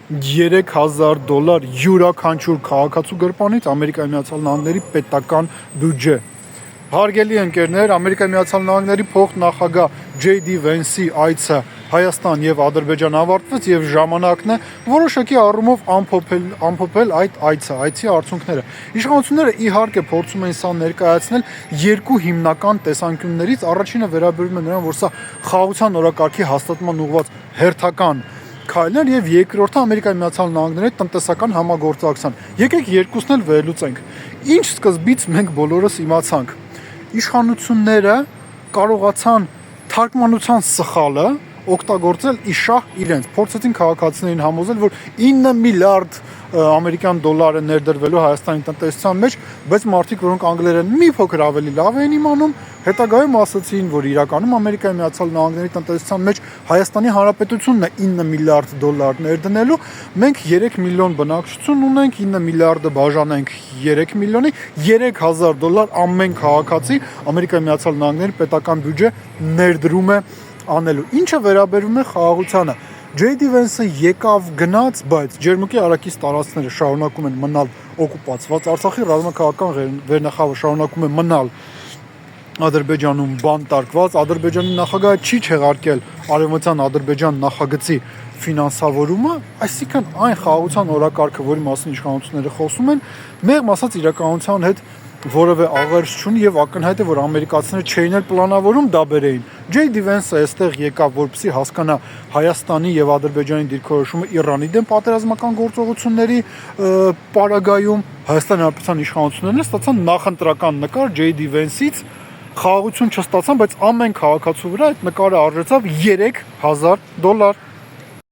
$3000 յուրաքանչյուր քաղաքացու գրպանից Ամերիկայի Միացյալ Նահանգների պետական բյուջե։ Հարգելի ընկերներ, Ամերիկայի Միացյալ Նահանգների փոխնախագահ J.D. Vance-ի այցը Հայաստան եւ Ադրբեջան ավարտվեց եւ ժամանակն է որոշակի առումով ամփոփել այդ այցի արդյունքները։ Իշխանությունները իհարկե փորձում են սա ներկայացնել երկու հիմնական տեսանկյուններից։ Առաջինը վերաբերում է նրան, որ սա խաղաղության օրակարգի հաստատման ուղղված հերթական քայլներ եւ երկրորդը Ամերիկայի Միացյալ Նահանգների տնտեսական համագործակցության։ Եկեք երկուսն էլ վերլուծենք։ Ինչ սկզբից մենք բոլորս իմացանք։ Իշխանությունները կարողացան թարգմանության սխալը օգտագործել իշահ իրենց։ Փորձեցին քաղաքացիներին համոզել, որ 9 միլիարդ ամերիկյան դոլար է ներդրվելու Հայաստանի տնտեսության մեջ, բայց մարդիկ, որոնք անգլերեն մի փոքր ավելի լավ էին իմանում, հետագայում ասացին, որ իրականում Ամերիկայի Միացյալ Նահանգների տնտեսության մեջ Հայաստանի Հանրապետությունն է 9 միլիարդ դոլար ներդնելու, մենք 3 միլիոն բնակչություն ունենք, 9 միլիարդը բաժանենք 3 միլիոնի, $3000 ամեն քաղաքացի Ամերիկայի Միացյալ Նահանգների պետական բյուջե ներդրում է անելու։ Ինչը վերաբերում է խաղաղությանը, J.D. Vance-ը եկավ գնաց, բայց ջերմուկի արաքից տարածքները շարունակում են մնալ օկուպացված, Արցախի ռազմաքաղաքական վերնախավը շարունակում է մնալ Ադրբեջանում բանտարկված, Ադրբեջանի նախագահը չի չեղարկել Արևմտյան Ադրբեջան նախագծի ֆինանսավորումը, այսինքն այն խաղաղության օրակարգը, որի մասին իշխանությունները խոսում են, մեղմ ասած իրականության հետ որևէ աղերս չունի եւ ակնհայտ է, որ ամերիկացիները չէին էլ պլանավորում դա բերեին։ J.D. Vance-ը այստեղ եկավ, որպեսզի հասկանա Հայաստանի եւ Ադրբեջանի դիրքորոշումը Իրանի դեմ պատերազմական գործողությունների պարագայում։ Հայաստանի Հանրապետության իշխանություններն ստացան նախընտրական նկար J.D. Vance-ից, խաղաղություն չստացան, բայց ամեն քաղաքացու վրա այդ նկարը արժեցավ $3000։